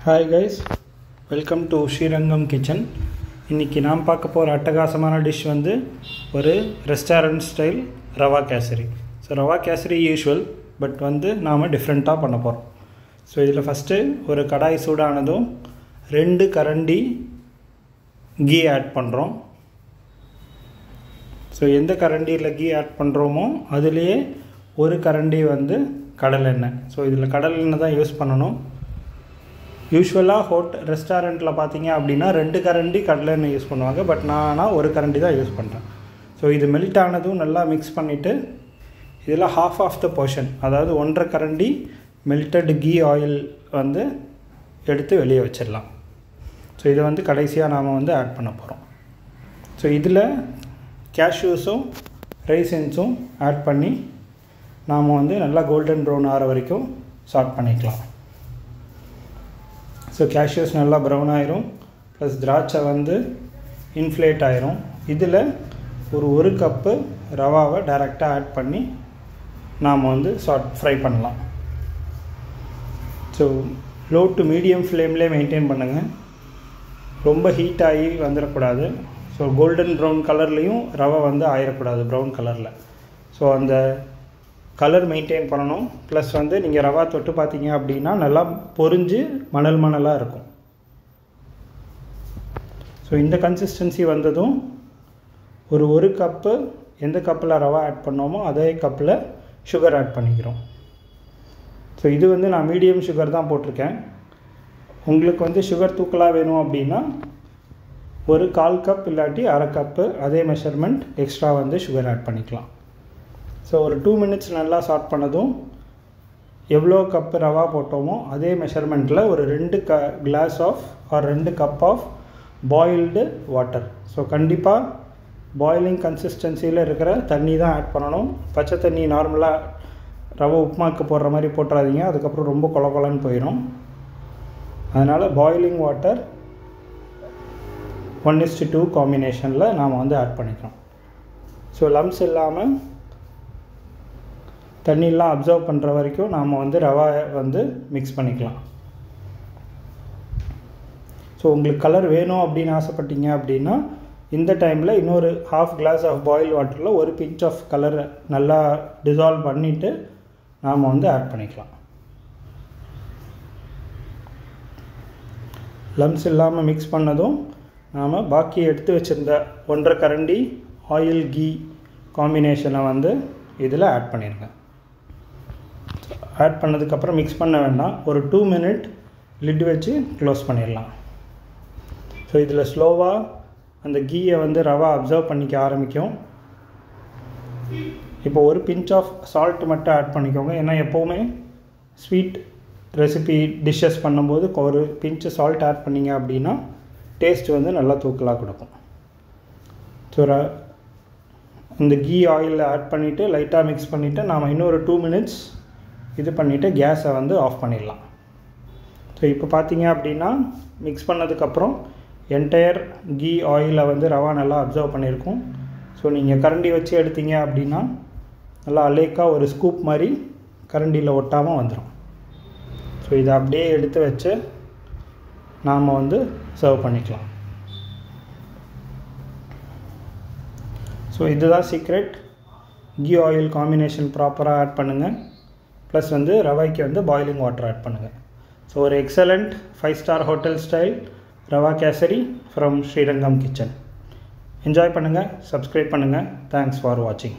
Hi guys, welcome to Srirangam Kitchen. இன்னைக்கு நாம் பார்க்க போகிற அட்டகாசமான டிஷ் வந்து ஒரு restaurant style rava kesari. So rava kesari usual, but வந்து நாம் டிஃப்ரெண்ட்டாக பண்ண போகிறோம். ஸோ இதில் ஃபஸ்ட்டு ஒரு கடாய் சூடானதும் 2 கரண்டி கீ ஆட் பண்ணுறோம். ஸோ எந்த கரண்டியில் கீ ஆட் பண்ணுறோமோ அதுலேயே ஒரு கரண்டி வந்து கடலெண்ணெய். ஸோ இதில் கடலெண்ணெய் தான் யூஸ் பண்ணணும். யூஸ்வலாக ரெஸ்டாரண்ட்டில் பார்த்தீங்க அப்படின்னா 2 கரண்டி கடலெண்ணெய் யூஸ் பண்ணுவாங்க, பட் நான் ஒரு கரண்டி தான் யூஸ் பண்ணுறேன். ஸோ இது மெல்ட் ஆனதும் நல்லா மிக்ஸ் பண்ணிவிட்டு இதில் ஹாஃப் ஆஃப் த போர்ஷன், அதாவது 1.5 கரண்டி மெல்டட் கீ ஆயில் வந்து எடுத்து வெளியே வச்சிடலாம். ஸோ இதை வந்து கடைசியாக நாம் வந்து ஆட் பண்ண போகிறோம். ஸோ இதில் கேஷ்யூஸும் ரைசின்ஸும் ஆட் பண்ணி நாம் வந்து நல்லா கோல்டன் ப்ரௌன் ஆகிற வரைக்கும் சாட் பண்ணிக்கலாம். ஸோ கேஷ்யூஸ் நல்லா ப்ரௌன் ஆயிரும், ப்ளஸ் திராட்சை வந்து இன்ஃப்ளேட் ஆயிரும். இதில் ஒரு கப்பு ரவாவை டைரெக்டாக ஆட் பண்ணி நாம் வந்து ஃப்ரை பண்ணலாம். ஸோ லோ டு மீடியம் ஃப்ளேம்லேயே மெயின்டைன் பண்ணுங்கள், ரொம்ப ஹீட் ஆகி வந்துடக்கூடாது. ஸோ கோல்டன் ப்ரௌன் கலர்லேயும் ரவை வந்து ஆயிடக்கூடாது, ப்ரௌன் கலரில். ஸோ அந்த கலர் மெயின்டைன் பண்ணணும். ப்ளஸ் வந்து நீங்கள் ரவா தொட்டு பார்த்தீங்க அப்படின்னா நல்லா பொரிஞ்சு மணலாக இருக்கும். ஸோ இந்த கன்சிஸ்டன்சி வந்ததும் ஒரு கப்பு எந்த கப்பில் ரவா ஆட் பண்ணோமோ அதே கப்பில் சுகர் ஆட் பண்ணிக்கிறோம். ஸோ இது வந்து நான் மீடியம் சுகர் தான் போட்டிருக்கேன். உங்களுக்கு வந்து சுகர் தூக்கலாக வேணும் அப்படின்னா ஒரு 1/4 கப் இல்லாட்டி 1/2 கப்பு அதே மெஷர்மெண்ட் எக்ஸ்ட்ரா வந்து சுகர் ஆட் பண்ணிக்கலாம். ஸோ ஒரு 2 மினிட்ஸ் நல்லா சாட் பண்ணதும் எவ்வளோ கப்பு ரவா போட்டோமோ அதே மெஷர்மெண்ட்டில் ஒரு 2 glass of or 2 cup of boiled water. So கண்டிப்பாக பாயிலிங் கன்சிஸ்டன்சியில் இருக்கிற தண்ணி தான் ஆட் பண்ணணும். பச்சை தண்ணி நார்மலாக ரவை உப்புமாக்கு போடுற மாதிரி போட்டுறாதீங்க, அதுக்கப்புறம் ரொம்ப கொலன்னு போயிடும். அதனால் பாயிலிங் வாட்டர் 1:2 காம்பினேஷனில் நாம் வந்து ஆட் பண்ணிக்கிறோம். ஸோ லம்ஸ் இல்லாமல் தண்ணியெலாம் அப்சர்வ் பண்ணுற வரைக்கும் நாம் வந்து ரவா வந்து மிக்ஸ் பண்ணிக்கலாம். ஸோ உங்களுக்கு கலர் வேணும் அப்படின்னு ஆசைப்பட்டீங்க அப்படின்னா இந்த டைமில் இன்னொரு 1/2 கிளாஸ் ஆஃப் பாயில் வாட்டரில் ஒரு பிஞ்ச் ஆஃப் கலர் நல்லா டிசால்வ் பண்ணிவிட்டு நாம் வந்து ஆட் பண்ணிக்கலாம். லம்ஸ் இல்லாமல் மிக்ஸ் பண்ணதும் நாம் பாக்கி எடுத்து வச்சுருந்த 1.5 கரண்டி ஆயில் கீ காம்பினேஷனை வந்து இதில் ஆட் பண்ணிடுங்க. ஆட் பண்ணதுக்கப்புறம் மிக்ஸ் பண்ண வேண்டாம், ஒரு 2 மினிட் லிட் வச்சு க்ளோஸ் பண்ணிடலாம். ஸோ இதில் ஸ்லோவாக அந்த கீயை வந்து ரவா அப்சர்வ் பண்ணிக்க ஆரம்பிக்கும். இப்போ ஒரு பிஞ்ச் ஆஃப் சால்ட் மட்டும் ஆட் பண்ணிக்கோங்க, ஏன்னா எப்போவுமே ஸ்வீட் ரெசிபி டிஷ்ஷஸ் பண்ணும்போது ஒரு பிஞ்சு சால்ட் ஆட் பண்ணிங்க அப்படின்னா டேஸ்ட் வந்து நல்லா தூக்கலாக கொடுக்கும். ஸோ இந்த கீ ஆயிலில் ஆட் பண்ணிவிட்டு லைட்டாக மிக்ஸ் பண்ணிவிட்டு நாம் இன்னொரு 2 மினிட்ஸ் இது பண்ணிவிட்டு கேஸை வந்து ஆஃப் பண்ணிடலாம். ஸோ இப்போ பார்த்தீங்க அப்படின்னா மிக்ஸ் பண்ணதுக்கப்புறம் என்டையர் கீ ஆயிலை வந்து ரவா நல்லா அப்சர்வ் பண்ணியிருக்கும். ஸோ நீங்கள் கரண்டி வச்சு எடுத்தீங்க அப்படின்னா நல்லா அலேக்காக ஒரு ஸ்கூப் மாதிரி கரண்டியில் ஒட்டாமல் வந்துடும். ஸோ இதை அப்படியே எடுத்து வச்சு நாம் வந்து சர்வ் பண்ணிக்கலாம். ஸோ இதுதான் சீக்ரெட். கீ ஆயில் காம்பினேஷன் ப்ராப்பராக ஆட் பண்ணுங்கள், ப்ளஸ் வந்து ரவைக்கு வந்து பாயிலிங் வாட்டர் ஆட் பண்ணுங்கள். ஸோ ஒரு excellent five star hotel style rava kesari from Srirangam kitchen. Enjoy பண்ணுங்கள், சப்ஸ்கிரைப் பண்ணுங்கள். தேங்க்ஸ் ஃபார் வாட்சிங்.